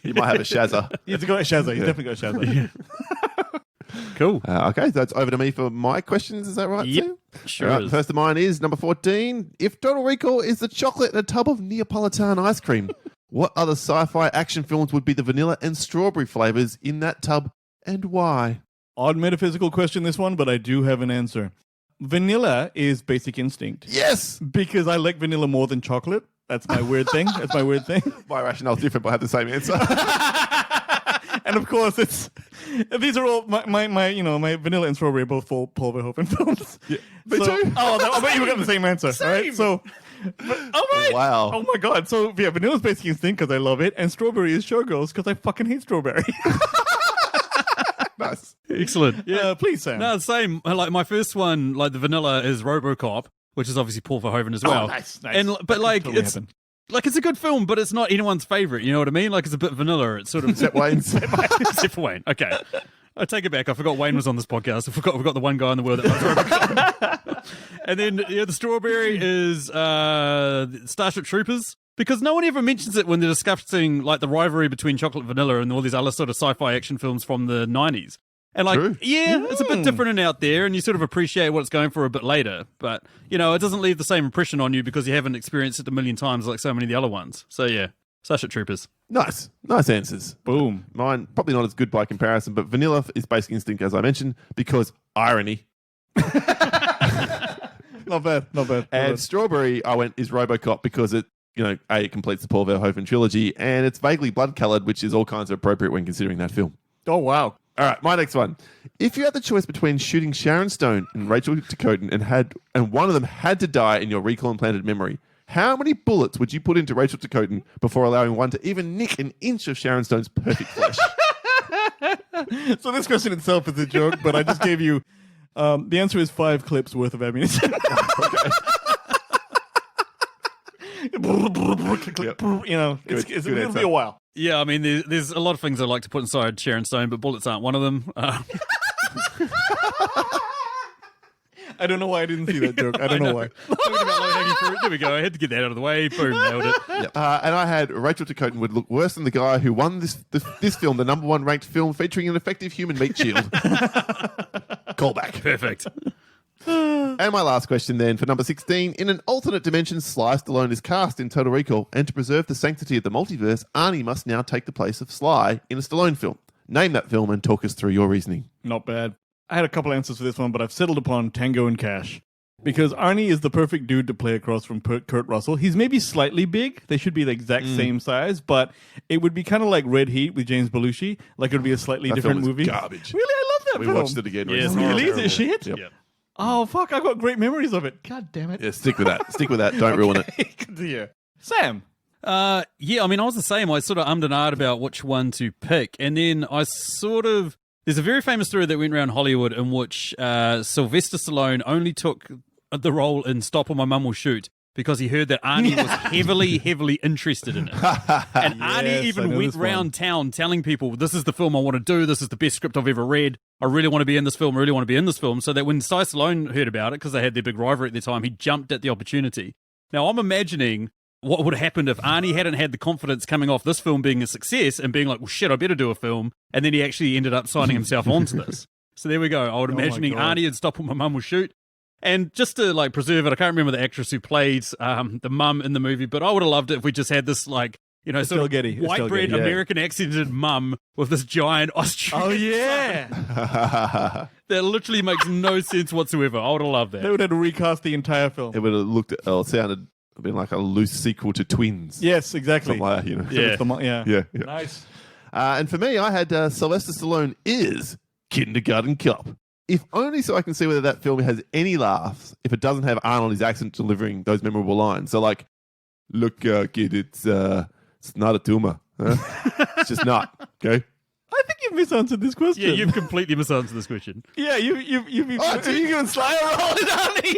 He might have a Shazza. He's got a Shazza. He's definitely got a Shazza. Yeah. Cool. Okay, so it's over to me for my questions. Is that right? Yep. Sue? Sure All right, is. first of mine is number 14. If Total Recall is the chocolate in a tub of Neapolitan ice cream, what other sci-fi action films would be the vanilla and strawberry flavors in that tub, and why? Odd metaphysical question, this one, but I do have an answer. Vanilla is Basic Instinct. Yes! Because I like vanilla more than chocolate. That's my weird thing. My rationale's different, but I have the same answer. And of course, these are all my vanilla and strawberry are both Paul Verhoeven films. Yeah, me too. I bet you got the same answer. All right, so all right. Wow. Oh my god. So yeah, vanilla's Basic Instinct because I love it, and strawberry is Showgirls because I fucking hate strawberry. Nice. Excellent. Yeah, please, Sam. No, same. Like my first one, like the vanilla is RoboCop, which is obviously Paul Verhoeven as well. Oh, nice. But like totally it's happen. like it's a good film, but it's not anyone's favorite. You know what I mean? Like it's a bit vanilla. It's sort of Except Wayne's. except for Wayne. Okay, I take it back. I forgot Wayne was on this podcast. I forgot we got the one guy in the world that loves RoboCop. And then the strawberry is Starship Troopers. Because no one ever mentions it when they're discussing like the rivalry between chocolate and vanilla and all these other sort of sci-fi action films from the 90s. And like, True. yeah, it's a bit different and out there, and you sort of appreciate what it's going for a bit later. But, you know, it doesn't leave the same impression on you because you haven't experienced it a million times like so many of the other ones. So yeah, Starship Troopers. Nice answers. Boom. Mine, probably not as good by comparison, but vanilla is Basic Instinct, as I mentioned, because irony. Not bad. And strawberry, I went, is RoboCop because it, it completes the Paul Verhoeven trilogy, and it's vaguely blood-coloured, which is all kinds of appropriate when considering that film. Oh wow. All right, my next one. If you had the choice between shooting Sharon Stone and Rachel Ticotin and one of them had to die in your recall-implanted memory, how many bullets would you put into Rachel Ticotin before allowing one to even nick an inch of Sharon Stone's perfect flesh? So this question itself is a joke, but I just gave you the answer is 5 clips worth of ammunition. Okay. It'll be a while. Yeah, I mean, there's a lot of things I like to put inside Sharon Stone, but bullets aren't one of them. I don't know why I didn't see that joke. I don't know why. Talking about low-hanging fruit. There we go. I had to get that out of the way. Boom, nailed it. Yep. And I had Rachel Ticotin would look worse than the guy who won this film, the number 1 ranked film featuring an effective human meat shield. Callback. Perfect. And my last question then, for number 16. In an alternate dimension, Sly Stallone is cast in Total Recall, and to preserve the sanctity of the multiverse, Arnie must now take the place of Sly in a Stallone film. Name that film and talk us through your reasoning. Not bad. I had a couple answers for this one, but I've settled upon Tango and Cash. Because Arnie is the perfect dude to play across from Kurt Russell. He's maybe slightly big. They should be the exact same size, but it would be kind of like Red Heat with James Belushi. Like it would be a slightly That different film was movie. garbage. Really? I love that We film. watched it again Yeah, it's recently. Really? Is horrible. it shit? Yep. Yep. Oh, fuck. I've got great memories of it. God damn it. Yeah, stick with that. Stick with that. Don't ruin it. Good to hear. Sam. Yeah, I mean, I was the same. I sort of ummed and ahed about which one to pick. And then I there's a very famous story that went around Hollywood in which Sylvester Stallone only took the role in Stop or My Mum Will Shoot because he heard that Arnie was heavily interested in it. And Arnie Yes, I even know went this one. round town telling people, this is the film I want to do. This is the best script I've ever read. I really want to be in this film. I really want to be in this film. So that when Sly Stallone heard about it, because they had their big rivalry at the time, he jumped at the opportunity. Now, I'm imagining what would have happened if Arnie hadn't had the confidence coming off this film being a success and being like, well, shit, I better do a film. And then he actually ended up signing himself onto this. So there we go. I would imagining God. Arnie had Stop What My Mum Will Shoot. And just to like preserve it, I can't remember the actress who played the mum in the movie, but I would have loved it if we just had this like, sort Estelle of Getty. white Estelle bread Getty, yeah. American accented mum with this giant Austrian Oh, yeah. that literally makes no sense whatsoever. I would have loved They that. would have to recast the entire film. It would have sounded a bit like a loose sequel to Twins. Yes, exactly. Something like that, you know. Yeah. Yeah. Yeah. Nice. And for me, I had Sylvester Stallone is Kindergarten Cop. If only so I can see whether that film has any laughs if it doesn't have Arnold his accent delivering those memorable lines. So like, look, kid, it's not a tumor. Huh? It's just not. Okay. I think you've misanswered this question. Yeah, you've completely misanswered this question. Yeah, you've Oh, you given Sly a roll in Arnie.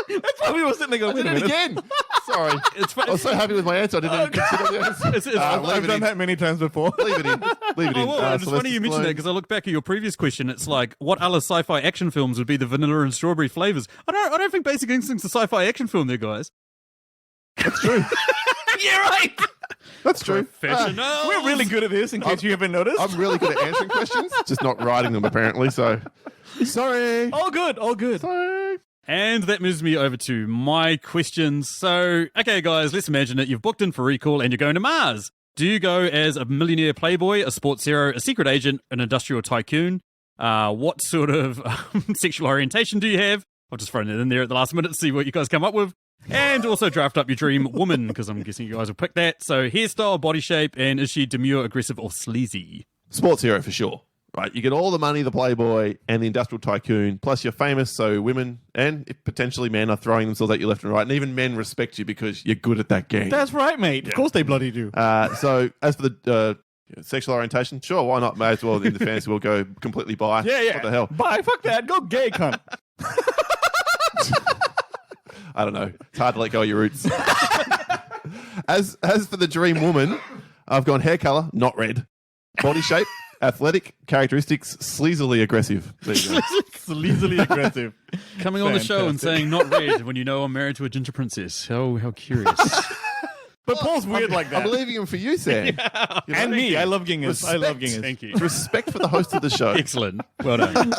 That's probably what's sitting there going, I did wait a it minute. again. Sorry. I was so happy with my answer, I didn't even consider the answer. I've done that many times before. Leave it in. Leave it in. Oh, well, it's funny you mentioned that because I look back at your previous question. It's like, what other sci-fi action films would be the vanilla and strawberry flavors? I don't think Basic Instinct's a sci-fi action film there, guys. That's true. Yeah, right. That's true. Professional. We're really good at this, in case you haven't noticed. I'm really good at answering questions, just not writing them apparently. So, sorry. All good, all good. Sorry. And that moves me over to my questions. So, okay, guys, let's imagine it. You've booked in for recall and you're going to Mars. Do you go as a millionaire playboy, a sports hero, a secret agent, an industrial tycoon? What sort of sexual orientation do you have? I'll just throw it in there at the last minute to see what you guys come up with. And also draft up your dream woman, because I'm guessing you guys will pick that. So hairstyle, body shape, and is she demure, aggressive, or sleazy? Sports hero for sure. Right, you get all the money, the playboy, and the industrial tycoon. Plus, you're famous, so women and potentially men are throwing themselves at you left and right. And even men respect you because you're good at that game. That's right, mate. Of course they bloody do. So, as for the sexual orientation, sure, why not? May as well in the fantasy world go completely bi. Yeah. What the hell? Bye, fuck that. Go gay, cunt. I don't know. It's hard to let go of your roots. As for the dream woman, I've gone hair color, not red. Body shape, athletic. Characteristics, sleazily aggressive. There you go. Sleazily aggressive. Coming on the show and saying not red when you know I'm married to a ginger princess. How curious. But Paul's weird like that. I'm leaving him for you, Sam. You know? And me. I love Gingers. I love Gingers. Thank you. Respect for the host of the show. Excellent. Well done.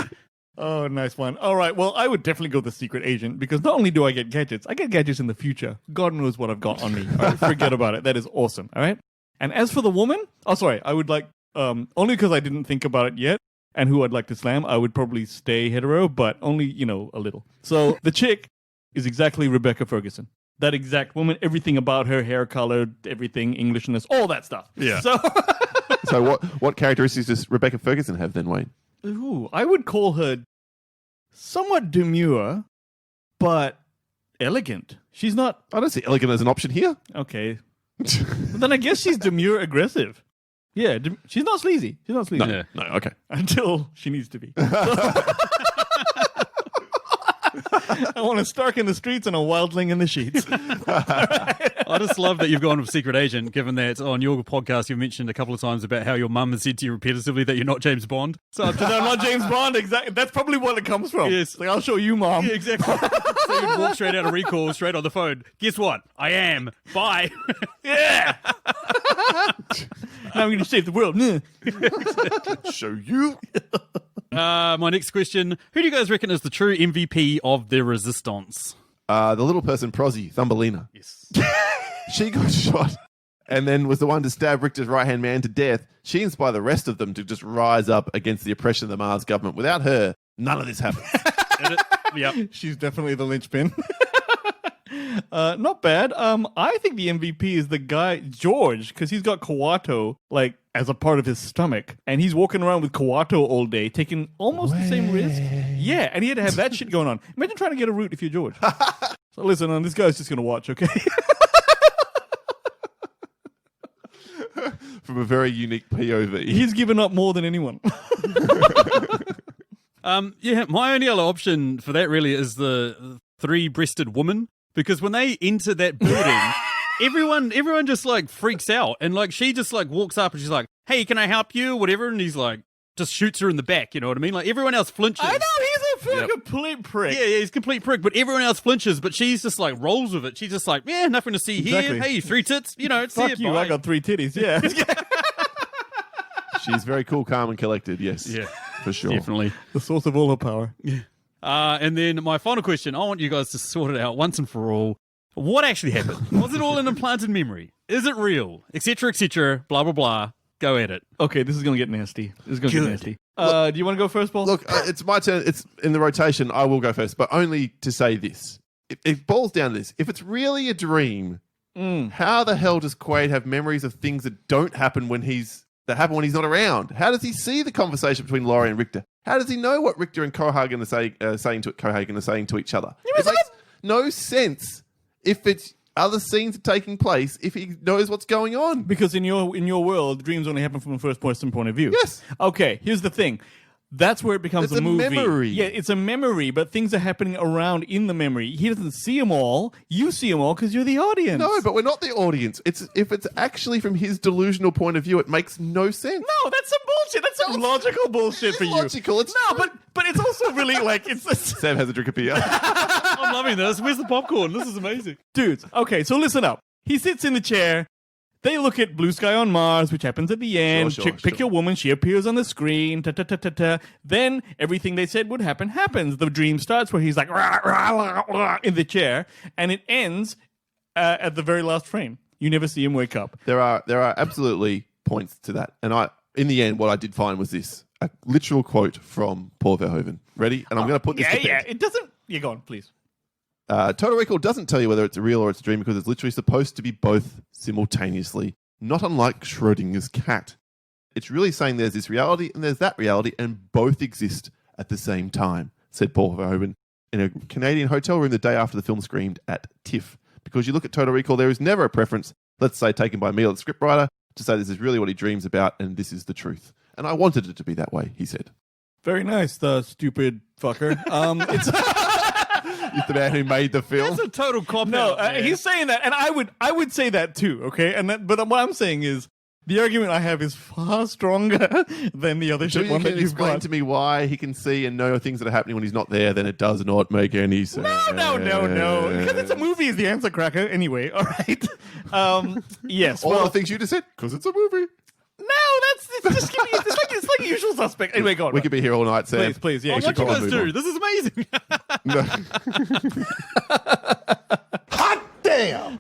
Oh, nice one. All right. Well, I would definitely go the secret agent because not only do I get gadgets, I get gadgets in the future. God knows what I've got on me. All right, forget about it. That is awesome. All right. And as for the woman, I would like, only because I didn't think about it yet and who I'd like to slam, I would probably stay hetero, but only, a little. So the chick is exactly Rebecca Ferguson. That exact woman, everything about her, hair color, everything, Englishness, all that stuff. Yeah. So what characteristics does Rebecca Ferguson have then, Wayne? Ooh, I would call her somewhat demure, but elegant. She's not... I don't see elegant as an option here. Okay. But then I guess she's demure aggressive. Yeah, she's not sleazy. She's not sleazy. Yeah. No, okay. Until she needs to be. I want a Stark in the streets and a Wildling in the sheets. I just love that you've gone with secret agent, given that on your podcast you've mentioned a couple of times about how your mum has said to you repetitively that you're not James Bond. So I'm not James Bond. Exactly. That's probably what it comes from. Yes. Like, I'll show you, Mom. Yeah, exactly. So you'd walk straight out of recall, straight on the phone. Guess what? I am. Bye. Yeah. Now I'm going to save the world. Show you. My next question. Who do you guys reckon is the true MVP of the Resistance? The little person, Prozzy, Thumbelina. Yes. She got shot and then was the one to stab Richter's right-hand man to death. She inspired the rest of them to just rise up against the oppression of the Mars government. Without her, none of this happens. Yep. She's definitely the linchpin. Not bad. I think the MVP is the guy, George, because he's got Kawato, like, as a part of his stomach. And he's walking around with Kawato all day, taking almost the same risk. Yeah, and he had to have that shit going on. Imagine trying to get a root if you're George. So listen, this guy's just going to watch, okay? From a very unique POV. He's given up more than anyone. Yeah, my only other option for that really is the three-breasted woman. Because when they enter that building, everyone just like freaks out. And like she just like walks up and she's like, hey, can I help you? Whatever. And he's like, just shoots her in the back. You know what I mean? Like everyone else flinches. I know, he's a complete prick. Yeah, he's a complete prick. But everyone else flinches. But she's just like rolls with it. She's just like, yeah, nothing to see here. Exactly. Hey, three tits. You know, it's Fuck here, you, bye. I got 3 titties. Yeah. She's very cool, calm, and collected. Yes. Yeah, For sure. definitely. The source of all her power. And then my final question, I want you guys to sort it out once and for all. What actually happened? Was it all an implanted memory? Is it real? Etc., etc., blah, blah, blah. Go at it. Okay, this is going to get nasty. Do you want to go first, Paul? Look, it's my turn. It's in the rotation. I will go first, but only to say this. It boils down to this. If it's really a dream, how the hell does Quaid have memories of things that don't happen that happen when he's not around? How does he see the conversation between Laurie and Richter? How does he know what Richter and Cohagen are saying to each other? It makes no sense if it's other scenes are taking place if he knows what's going on. Because in your world, dreams only happen from a first person point of view. Yes. Okay, here's the thing. That's where it becomes It's a a movie. memory. Yeah, it's a memory, but things are happening around in the memory. He doesn't see them all. You see them all because you're the audience. No, but we're not the audience. If it's actually from his delusional point of view, it makes no sense. No, that's some bullshit. That's some logical bullshit for you. Logical. It's No, but it's also really like it's Sam has a drink of beer. I'm loving this. Where's the popcorn? This is amazing. dudes. Okay, so listen up. He sits in the chair. They look at Blue Sky on Mars, which happens at the end. Pick your woman. She appears on the screen. Then everything they said would happen happens. The dream starts where he's like rah, rah, rah, rah, in the chair, and it ends at the very last frame. You never see him wake up. There are absolutely points to that, and in the end, what I did find was this: a literal quote from Paul Verhoeven. Ready? And I'm going to put this. to bed. It doesn't. Yeah, go on, please. Total Recall doesn't tell you whether it's real or it's a dream because it's literally supposed to be both simultaneously, not unlike Schrodinger's cat. It's really saying there's this reality and there's that reality and both exist at the same time, said Paul Verhoeven in a Canadian hotel room the day after the film screened at TIFF. Because you look at Total Recall, there is never a preference, let's say taken by me or the scriptwriter, to say this is really what he dreams about and this is the truth. And I wanted it to be that way, he said. Very nice, the stupid fucker. It's He's the man who made the film. That's a total cop no. out, man. He's saying that, and I would say that too. Okay, but what I'm saying is the argument I have is far stronger than the other So shit you one can that you've explain got. to me why he can see and know things that are happening when he's not there, then it does not make any sense. No. Because it's a movie is the answer, cracker. Anyway, all right. Yes. All well, the things you just said, because it's a movie. no, it's just give me. It's like a usual suspect. Anyway, go on. We could be here all night, Sam. Please, yeah. Oh, you what should you go on. guys do? This is amazing. Hot damn!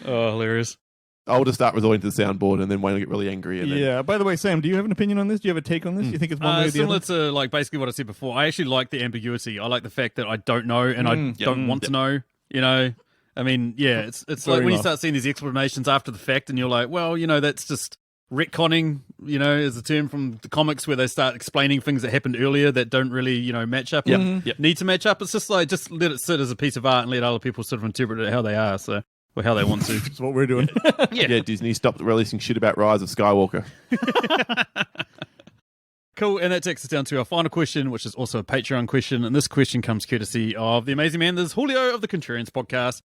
Oh, hilarious. I'll just start resorting to the soundboard and then Wayne will get really angry. And then, Yeah. By the way, Sam, do you have an opinion on this? Do you have a take on this? Do you think it's one way or the Similar other? to like basically what I said before. I actually like the ambiguity. I like the fact that I don't know and I don't want to know. You know, I mean, yeah, it's Fair like when you enough. start seeing these explanations after the fact, and you're like, well, you know, that's just retconning. You know, is a term from the comics where they start explaining things that happened earlier that don't really, you know, match up. Or need to match up. It's just like just let it sit as a piece of art and let other people sort of interpret it how they are. So. Or how they want to. That's what we're doing. yeah, Disney stopped releasing shit about Rise of Skywalker. Cool, and that takes us down to our final question, which is also a Patreon question. And this question comes courtesy of the amazing man, there's Julio of the Contrarians podcast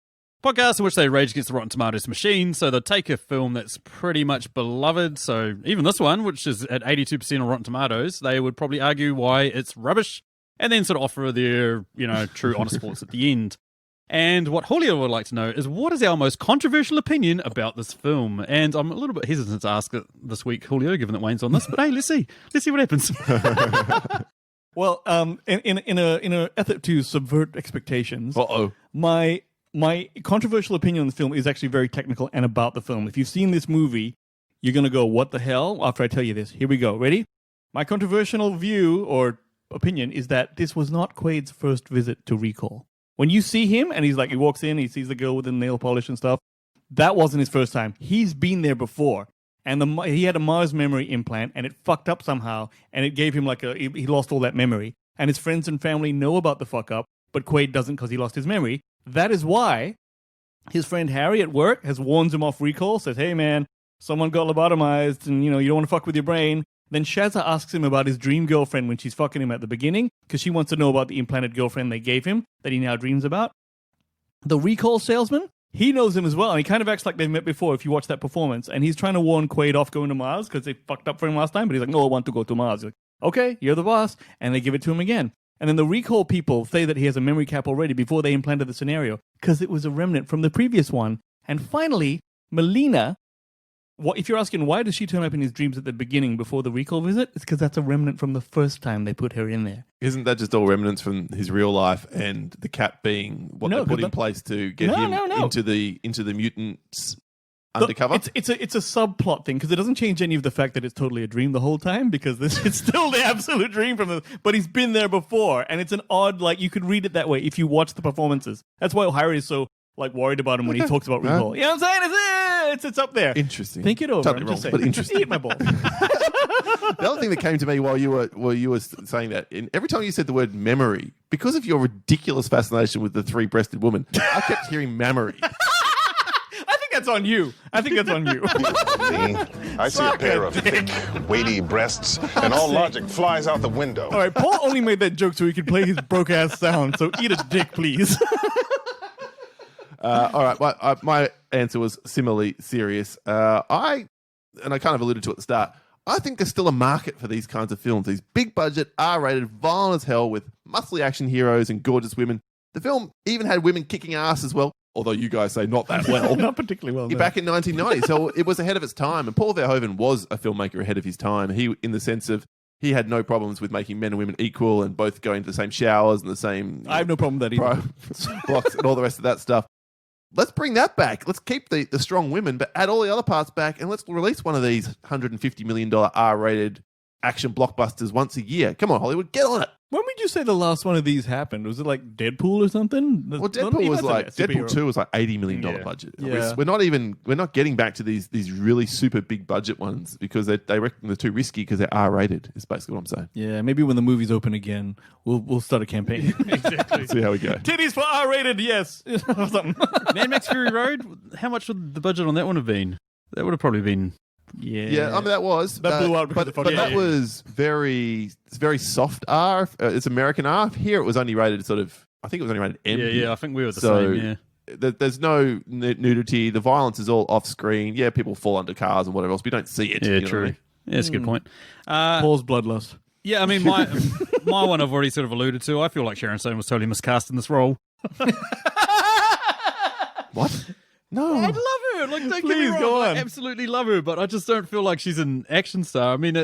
in which they rage against the Rotten Tomatoes machine. So they'll take a film that's pretty much beloved. So even this one, which is at 82% on Rotten Tomatoes, they would probably argue why it's rubbish and then sort of offer their, you know, true honest thoughts at the end. And what Julio would like to know is what is our most controversial opinion about this film? And I'm a little bit hesitant to ask it this week, Julio, given that Wayne's on this. But hey, let's see what happens. Well, in an effort to subvert expectations, my controversial opinion on the film is actually very technical and about the film. If you've seen this movie, you're going to go, what the hell? After I tell you this. Here we go. Ready? My controversial view or opinion is that this was not Quaid's first visit to Recall. When you see him and he's like, he walks in, he sees the girl with the nail polish and stuff, that wasn't his first time. He's been there before. And he had a Mars memory implant and it fucked up somehow and it gave him he lost all that memory. And his friends and family know about the fuck up, but Quaid doesn't because he lost his memory. That is why his friend Harry at work has warned him off Recall, says, hey man, someone got lobotomized and you don't want to fuck with your brain. Then Shazza asks him about his dream girlfriend when she's fucking him at the beginning, because she wants to know about the implanted girlfriend they gave him that he now dreams about. The Recall salesman, he knows him as well, and he kind of acts like they've met before if you watch that performance, and he's trying to warn Quaid off going to Mars because they fucked up for him last time, but he's like, no, I want to go to Mars. He's like, okay, you're the boss, and they give it to him again. And then the Recall people say that he has a memory cap already before they implanted the scenario, because it was a remnant from the previous one. And finally, Melina, if you're asking why does she turn up in his dreams at the beginning before the Recall visit, it's because that's a remnant from the first time they put her in there. Isn't that just all remnants from his real life and the cap being what they put in place to get him into the mutants undercover? It's a subplot thing because it doesn't change any of the fact that it's totally a dream the whole time because it's still the absolute dream but he's been there before and it's an odd, you could read it that way if you watch the performances. That's why Harry is so worried about him when he talks about Recall. You know what I'm saying? It's up there. Interesting. Think it over. Totally I'm wrong, just saying. but interesting. Eat my balls. The other thing that came to me while you were saying that, every time you said the word memory, because of your ridiculous fascination with the three-breasted woman, I kept hearing mammary. I think that's on you. I think that's on you. Me, I see a pair of thick, weighty breasts, and all logic flies out the window. All right, Paul only made that joke so he could play his broke ass sound. So eat a dick, please. All right, my answer was similarly serious. I kind of alluded to it at the start. I think there's still a market for these kinds of films. These big budget, R-rated, violent as hell with muscly action heroes and gorgeous women. The film even had women kicking ass as well, although you guys say not that well. Not particularly well. No. Back in 1990, so it was ahead of its time. And Paul Verhoeven was a filmmaker ahead of his time. He, in the sense of, he had no problems with making men and women equal and both going to the same showers and the same... I have no problem with that either. blocks and all the rest of that stuff. Let's bring that back. Let's keep the strong women, but add all the other parts back, and let's release one of these $150 million R-rated action blockbusters once a year. Come on, Hollywood, get on it. When would you say the last one of these happened? Was it like Deadpool or something? Well, Deadpool 2 was like $80 million budget. Yeah. We're not getting back to these really super big budget ones because they reckon they're too risky because they're R-rated. Is basically what I'm saying. Yeah, maybe when the movies open again, we'll start a campaign. Exactly. See how we go. Titties for R-rated, yes. Or something. Mad Max Fury Road, how much would the budget on that one have been? That would have probably been... Yeah, I mean that was blew out because but that was very soft R. It's American R. Here it was only rated I think it was only rated M. Yeah, I think we were the same. Yeah, there's no nudity. The violence is all off screen. Yeah, people fall under cars and whatever else, but you don't see it. Yeah, you know true. what I mean? Yeah, that's a good point. Paul's bloodlust. Yeah, I mean my one I've already sort of alluded to. I feel like Sharon Stone was totally miscast in this role. What? No. I love her. Like, don't get me Please, wrong. go I on. absolutely love her, but I just don't feel like she's an action star. I mean,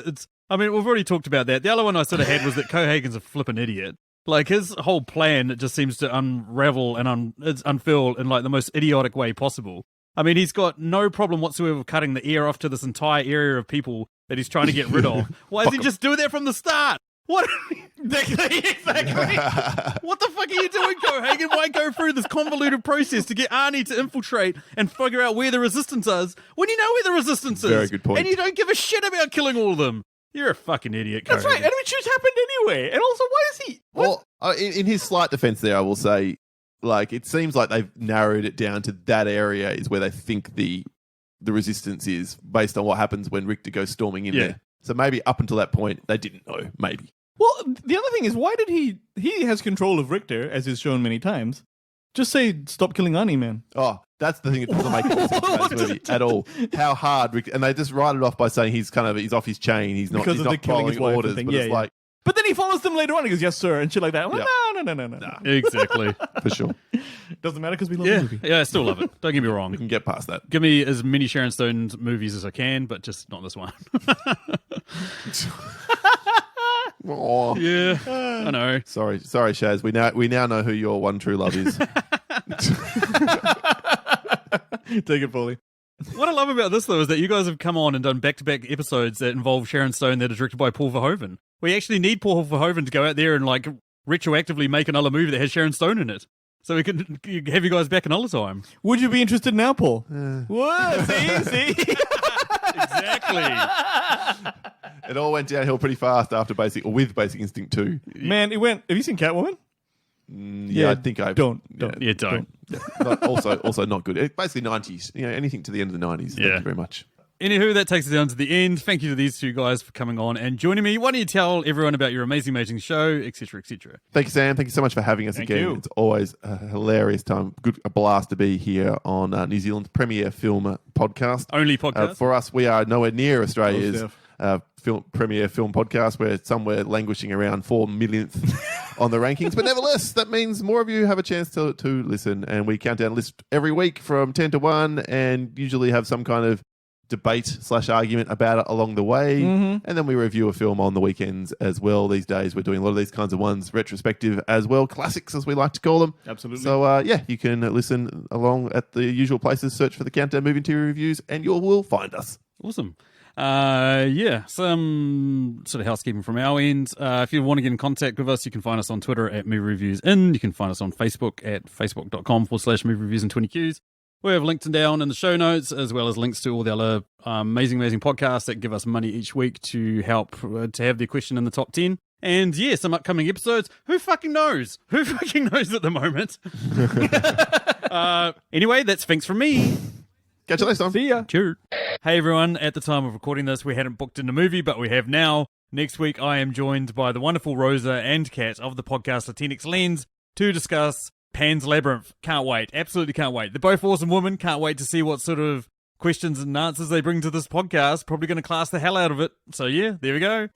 we've already talked about that. The other one I sort of had was that Cohagen's a flippin' idiot. Like, his whole plan, it just seems to unravel and it's unfurl in like the most idiotic way possible. I mean, he's got no problem whatsoever with cutting the ear off to this entire area of people that he's trying to get rid of. Why does he just do that from the start? What? Exactly. What the fuck are you doing, Cohagen? Why go through this convoluted process to get Arnie to infiltrate and figure out where the resistance is when you know where the resistance is? Very good point. And you don't give a shit about killing all of them. You're a fucking idiot, Cohagen. That's right. And it happened anyway. And also, why is he... Well, in his slight defense there, I will say, like, it seems like they've narrowed it down to that area is where they think the resistance is based on what happens when Richter goes storming in there. So maybe up until that point, they didn't know. Maybe. Well, the other thing is, why did he has control of Richter, as is shown many times. Just say, stop killing Arnie, man. Oh, that's the thing that doesn't make any sense about this movie at all. How hard Richter... And they just write it off by saying he's off his chain. He's not killing his wife orders. thing. But it's like... But then he follows them later on. He goes, yes, sir, and shit like that. I'm like, no. Exactly. For sure. Doesn't matter because we love the movie. Yeah, I still love it. Don't get me wrong. We can get past that. Give me as many Sharon Stone movies as I can, but just not this one. Oh. Yeah, I know. Sorry, Shaz. We now know who your one true love is. Take it fully. What I love about this, though, is that you guys have come on and done back-to-back episodes that involve Sharon Stone that are directed by Paul Verhoeven. We actually need Paul Verhoeven to go out there and, like, retroactively make another movie that has Sharon Stone in it. So we can have you guys back another time. Would you be interested now, Paul? What? See? Exactly. It all went downhill pretty fast after with Basic Instinct 2. Man, it went... Have you seen Catwoman? Yeah, I think I don't. Yeah, don't. But also not good. Basically 90s. You know, anything to the end of the 90s. Thank you very much. Anywho, that takes us down to the end. Thank you to these two guys for coming on and joining me. Why don't you tell everyone about your amazing show, etc., etc. Thank you, Sam. Thank you so much for having us again. You. It's always a hilarious time. A blast to be here on New Zealand's premier film podcast. Only podcast. For us, we are nowhere near Australia's premier film podcast. We're somewhere languishing around 4 millionth on the rankings. But nevertheless, that means more of you have a chance to listen. And we count down a list every week from 10 to 1 and usually have some kind of debate/argument about it along the way. And then we review a film on the weekends as well. These days, we're doing a lot of these kinds of ones, retrospective as well, classics as we like to call them. Absolutely. So, you can listen along at the usual places, search for the Countdown Movie and TV Reviews, and you will find us. Awesome. Some sort of housekeeping from our end. If you want to get in contact with us, you can find us on Twitter at Movie Reviews In. You can find us on Facebook at facebook.com/Movie Reviews in 20 Qs. We have links down in the show notes, as well as links to all the other amazing podcasts that give us money each week to help to have their question in the top 10. And yeah, some upcoming episodes. Who fucking knows? Who fucking knows at the moment? Anyway, that's thanks from me. Catch you next time. See ya. Cheers. Hey everyone, at the time of recording this, we hadn't booked in a movie, but we have now. Next week, I am joined by the wonderful Rosa and Kat of the podcast Latinx Lens to discuss Pan's Labyrinth. Can't wait. Absolutely can't wait. They're both awesome women. Can't wait to see what sort of questions and answers they bring to this podcast. Probably going to class the hell out of it. So yeah, there we go.